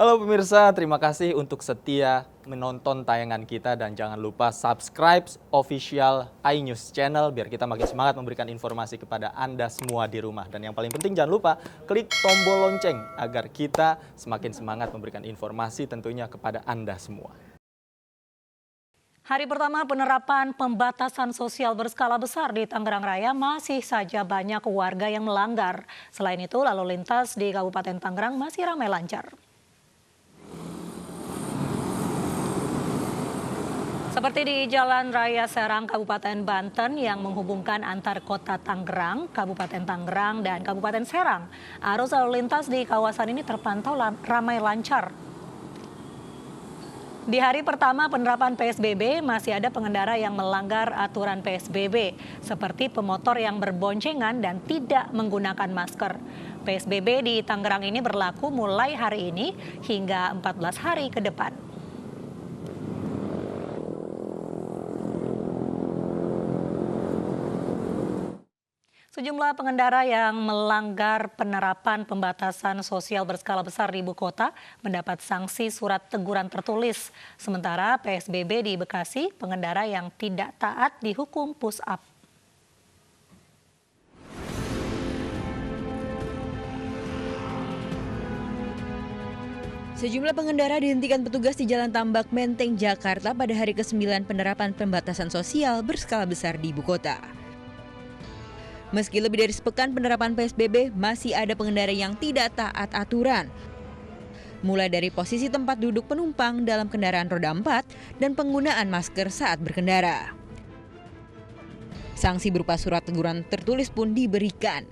Halo pemirsa, terima kasih untuk setia menonton tayangan kita dan jangan lupa subscribe official iNews Channel biar kita makin semangat memberikan informasi kepada Anda semua di rumah. Dan yang paling penting jangan lupa klik tombol lonceng agar kita semakin semangat memberikan informasi tentunya kepada Anda semua. Hari pertama penerapan pembatasan sosial berskala besar di Tangerang Raya masih saja banyak warga yang melanggar. Selain itu, lalu lintas di Kabupaten Tangerang masih ramai lancar. Seperti di Jalan Raya Serang Kabupaten Banten yang menghubungkan antar kota Tangerang, Kabupaten Tangerang, dan Kabupaten Serang. Arus lalu lintas di kawasan ini terpantau ramai lancar. Di hari pertama penerapan PSBB masih ada pengendara yang melanggar aturan PSBB seperti pemotor yang berboncengan dan tidak menggunakan masker. PSBB di Tangerang ini berlaku mulai hari ini hingga 14 hari ke depan. Sejumlah pengendara yang melanggar penerapan pembatasan sosial berskala besar di ibu kota mendapat sanksi surat teguran tertulis. Sementara PSBB di Bekasi, pengendara yang tidak taat dihukum push up. Sejumlah pengendara dihentikan petugas di Jalan Tambak Menteng, Jakarta pada hari ke-9 penerapan pembatasan sosial berskala besar di ibu kota. Meski lebih dari sepekan penerapan PSBB, masih ada pengendara yang tidak taat aturan. Mulai dari posisi tempat duduk penumpang dalam kendaraan roda 4 dan penggunaan masker saat berkendara. Sanksi berupa surat teguran tertulis pun diberikan.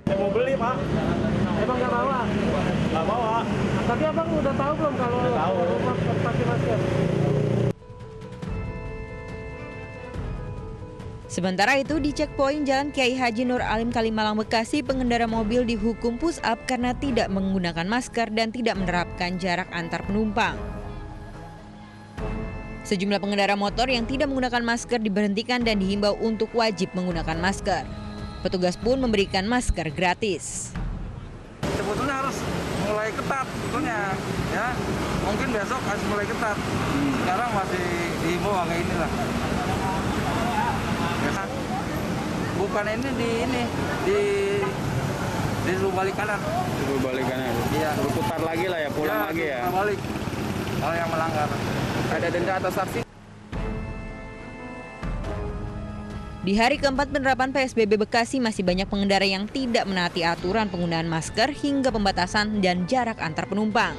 Saya mau beli, Pak. Emang nggak bawa? Nggak bawa. Tapi abang udah tahu belum kalau pakai masker? Sementara itu di checkpoint Jalan Kiai Haji Nur Alim Kalimalang Bekasi, pengendara mobil dihukum push up karena tidak menggunakan masker dan tidak menerapkan jarak antar penumpang. Sejumlah pengendara motor yang tidak menggunakan masker diberhentikan dan dihimbau untuk wajib menggunakan masker. Petugas pun memberikan masker gratis. Sebetulnya harus mulai ketat sebetulnya, ya. Mungkin besok harus mulai ketat. Sekarang masih dihimbau agak inilah. Ya. Bukan di balik kanan. Di balik kanan. Iya. Berputar lagi lah ya, pulang Ya, lagi ya. Balik. Kalau yang melanggar. Ada denda atau sanksi? Di hari keempat penerapan PSBB Bekasi masih banyak pengendara yang tidak menaati aturan penggunaan masker hingga pembatasan dan jarak antar penumpang.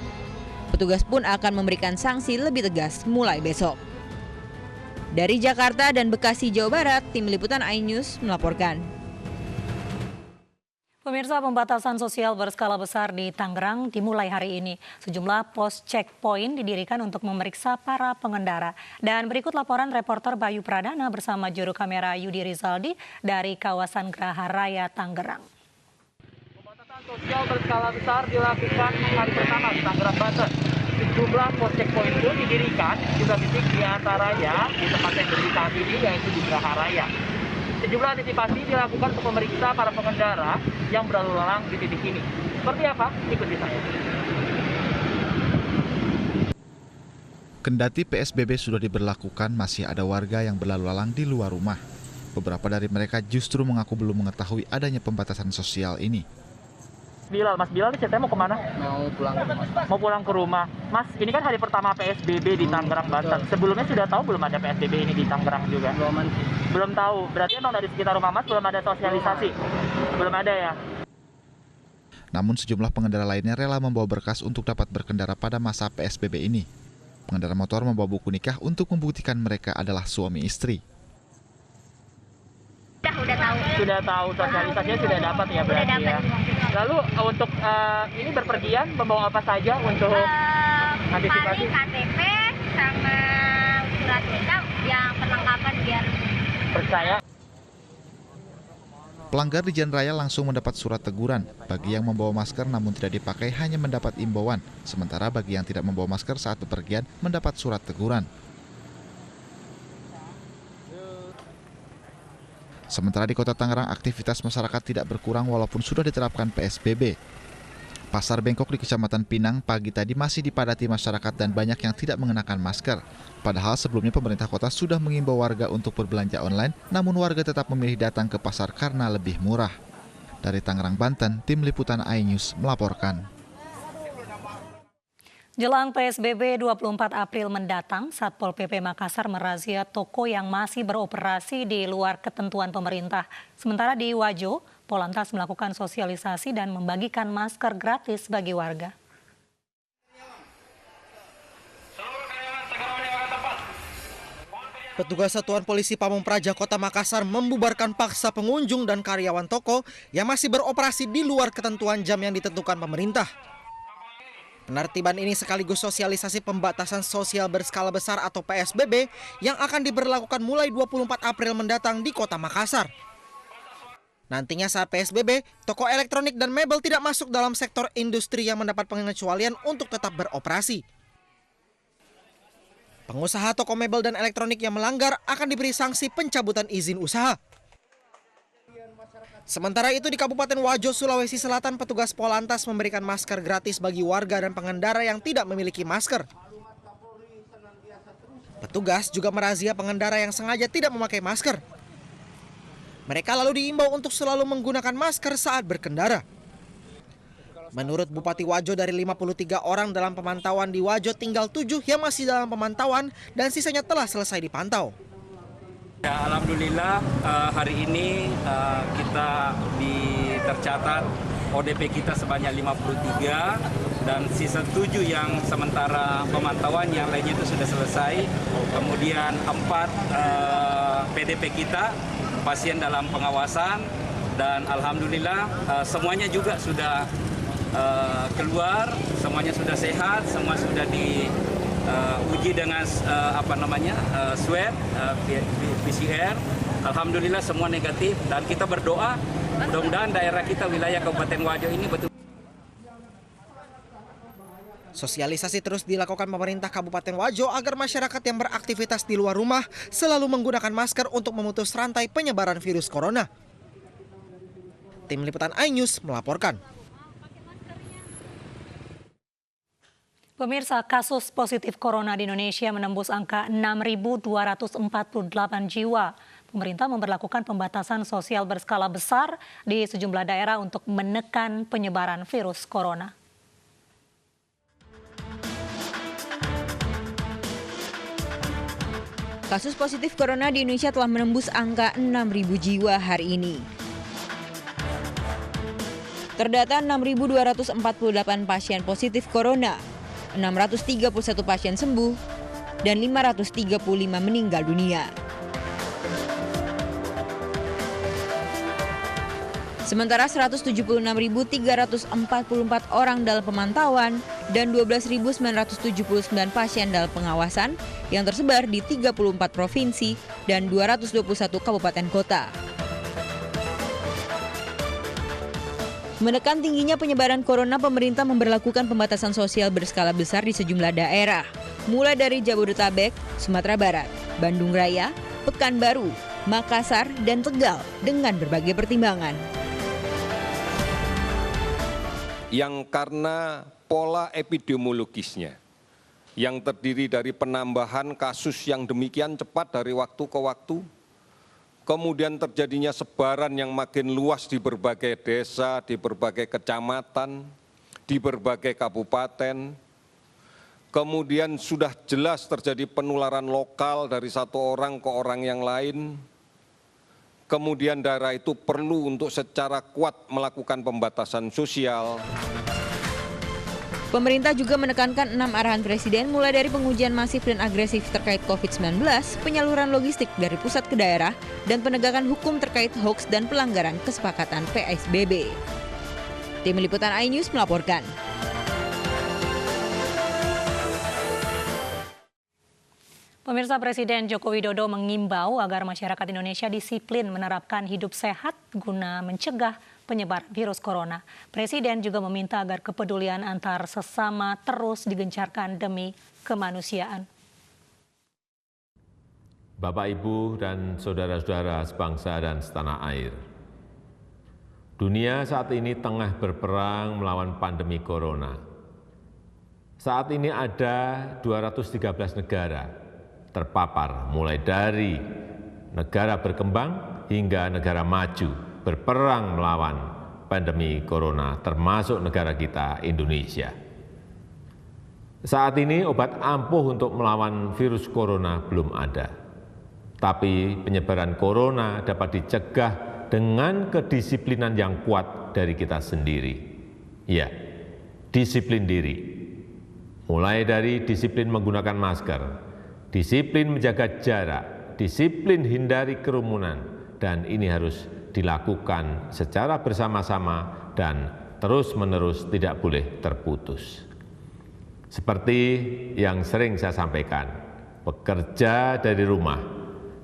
Petugas pun akan memberikan sanksi lebih tegas mulai besok. Dari Jakarta dan Bekasi, Jawa Barat, Tim Liputan iNews melaporkan. Pemirsa, pembatasan sosial berskala besar di Tangerang dimulai hari ini. Sejumlah pos checkpoint didirikan untuk memeriksa para pengendara. Dan berikut laporan reporter Bayu Pradana bersama juru kamera Yudi Rizaldi dari kawasan Geraha Raya Tangerang. Pembatasan sosial berskala besar dilakukan hari pertama di Tangerang, Banten. Sejumlah pos checkpoint pun didirikan juga titik di antaranya di tempat yang berdiri saat ini yaitu di Geraha Raya. Sejumlah antisipasi dilakukan untuk memeriksa para pengendara yang berlalu lalang di titik ini. Seperti apa? Ikuti saya. Kendati PSBB sudah diberlakukan, masih ada warga yang berlalu lalang di luar rumah. Beberapa dari mereka justru mengaku belum mengetahui adanya pembatasan sosial ini. Mas Bilal, ceritanya mau kemana? Mau pulang ke rumah. Mau pulang ke rumah. Mas, ini kan hari pertama PSBB di Tangerang, Banten. Sebelumnya sudah tahu belum ada PSBB ini di Tangerang juga? Belum tahu. Berarti emang dari sekitar rumah Mas belum ada sosialisasi? Belum ada ya? Namun sejumlah pengendara lainnya rela membawa berkas untuk dapat berkendara pada masa PSBB ini. Pengendara motor membawa buku nikah untuk membuktikan mereka adalah suami istri. Sudah tahu sosialisasinya sudah dapat ya berarti ya. Lalu untuk ini berpergian membawa apa saja untuk antisipasi? KTP sama surat nikah yang perlengkapan biar percaya. Pelanggar di jalan raya langsung mendapat surat teguran. Bagi yang membawa masker namun tidak dipakai hanya mendapat imbauan. Sementara bagi yang tidak membawa masker saat bepergian mendapat surat teguran. Sementara di Kota Tangerang, aktivitas masyarakat tidak berkurang walaupun sudah diterapkan PSBB. Pasar Bengkok di Kecamatan Pinang pagi tadi masih dipadati masyarakat dan banyak yang tidak mengenakan masker. Padahal sebelumnya pemerintah kota sudah mengimbau warga untuk berbelanja online, namun warga tetap memilih datang ke pasar karena lebih murah. Dari Tangerang, Banten, Tim Liputan iNews melaporkan. Jelang PSBB 24 April mendatang, Satpol PP Makassar merazia toko yang masih beroperasi di luar ketentuan pemerintah. Sementara di Wajo, Polantas melakukan sosialisasi dan membagikan masker gratis bagi warga. Petugas Satuan Polisi Pamung Praja Kota Makassar membubarkan paksa pengunjung dan karyawan toko yang masih beroperasi di luar ketentuan jam yang ditentukan pemerintah. Penertiban ini sekaligus sosialisasi pembatasan sosial berskala besar atau PSBB yang akan diberlakukan mulai 24 April mendatang di Kota Makassar. Nantinya saat PSBB, toko elektronik dan mebel tidak masuk dalam sektor industri yang mendapat pengecualian untuk tetap beroperasi. Pengusaha toko mebel dan elektronik yang melanggar akan diberi sanksi pencabutan izin usaha. Sementara itu di Kabupaten Wajo, Sulawesi Selatan, petugas Polantas memberikan masker gratis bagi warga dan pengendara yang tidak memiliki masker. Petugas juga merazia pengendara yang sengaja tidak memakai masker. Mereka lalu diimbau untuk selalu menggunakan masker saat berkendara. Menurut Bupati Wajo, dari 53 orang dalam pemantauan di Wajo, tinggal 7 yang masih dalam pemantauan dan sisanya telah selesai dipantau. Ya, alhamdulillah hari ini kita tercatat ODP kita sebanyak 53 dan sisa 7 yang sementara pemantauan, yang lainnya itu sudah selesai. Kemudian 4 PDP kita pasien dalam pengawasan dan alhamdulillah semuanya juga sudah keluar, semuanya sudah sehat, semua sudah diuji dengan swab PCR. Alhamdulillah semua negatif dan kita berdoa mudah-mudahan daerah kita wilayah Kabupaten Wajo ini betul. Sosialisasi terus dilakukan pemerintah Kabupaten Wajo agar masyarakat yang beraktivitas di luar rumah selalu menggunakan masker untuk memutus rantai penyebaran virus corona. Tim Liputan iNews melaporkan. Pemirsa, kasus positif corona di Indonesia menembus angka 6.248 jiwa. Pemerintah memberlakukan pembatasan sosial berskala besar di sejumlah daerah untuk menekan penyebaran virus corona. Kasus positif corona di Indonesia telah menembus angka 6.000 jiwa hari ini. Terdata 6.248 pasien positif corona, 631 pasien sembuh, dan 535 meninggal dunia. Sementara 176.344 orang dalam pemantauan dan 12.979 pasien dalam pengawasan yang tersebar di 34 provinsi dan 221 kabupaten kota. Menekan tingginya penyebaran corona, pemerintah memberlakukan pembatasan sosial berskala besar di sejumlah daerah, mulai dari Jabodetabek, Sumatera Barat, Bandung Raya, Pekanbaru, Makassar, dan Tegal dengan berbagai pertimbangan. Yang karena pola epidemiologisnya yang terdiri dari penambahan kasus yang demikian cepat dari waktu ke waktu, kemudian terjadinya sebaran yang makin luas di berbagai desa, di berbagai kecamatan, di berbagai kabupaten, kemudian sudah jelas terjadi penularan lokal dari satu orang ke orang yang lain. Kemudian daerah itu perlu untuk secara kuat melakukan pembatasan sosial. Pemerintah juga menekankan 6 arahan Presiden mulai dari pengujian masif dan agresif terkait COVID-19, penyaluran logistik dari pusat ke daerah, dan penegakan hukum terkait hoaks dan pelanggaran kesepakatan PSBB. Tim Liputan iNews melaporkan. Pemirsa, Presiden Joko Widodo mengimbau agar masyarakat Indonesia disiplin menerapkan hidup sehat guna mencegah penyebaran virus corona. Presiden juga meminta agar kepedulian antar sesama terus digencarkan demi kemanusiaan. Bapak, Ibu, dan saudara-saudara sebangsa dan setanah air, Dunia saat ini tengah berperang melawan pandemi corona. Saat ini ada 213 negara terpapar, mulai dari negara berkembang hingga negara maju, berperang melawan pandemi corona, termasuk negara kita, Indonesia. Saat ini obat ampuh untuk melawan virus corona belum ada. Tapi penyebaran corona dapat dicegah dengan kedisiplinan yang kuat dari kita sendiri. Ya, disiplin diri. Mulai dari disiplin menggunakan masker, disiplin menjaga jarak, disiplin hindari kerumunan, dan ini harus dilakukan secara bersama-sama dan terus-menerus, tidak boleh terputus. Seperti yang sering saya sampaikan, bekerja dari rumah,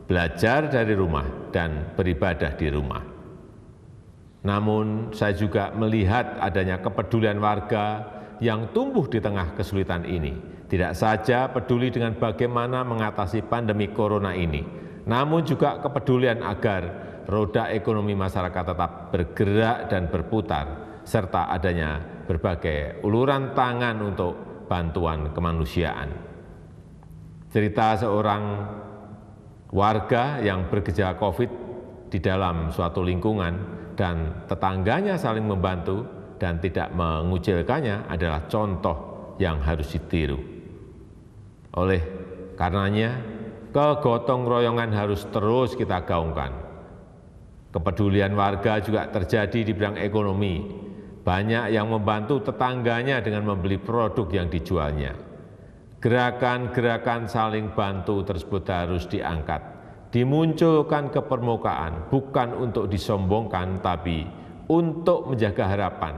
belajar dari rumah, dan beribadah di rumah. Namun saya juga melihat adanya kepedulian warga yang tumbuh di tengah kesulitan ini. Tidak saja peduli dengan bagaimana mengatasi pandemi corona ini, namun juga kepedulian agar roda ekonomi masyarakat tetap bergerak dan berputar, serta adanya berbagai uluran tangan untuk bantuan kemanusiaan. Cerita seorang warga yang bergejala COVID di dalam suatu lingkungan dan tetangganya saling membantu dan tidak mengucilkannya adalah contoh yang harus ditiru. Oleh karenanya, kegotong royongan harus terus kita gaungkan. Kepedulian warga juga terjadi di bidang ekonomi. Banyak yang membantu tetangganya dengan membeli produk yang dijualnya. Gerakan-gerakan saling bantu tersebut harus diangkat, dimunculkan ke permukaan, bukan untuk disombongkan, tapi untuk menjaga harapan,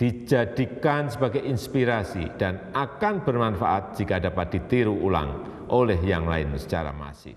dijadikan sebagai inspirasi dan akan bermanfaat jika dapat ditiru ulang oleh yang lain secara masif.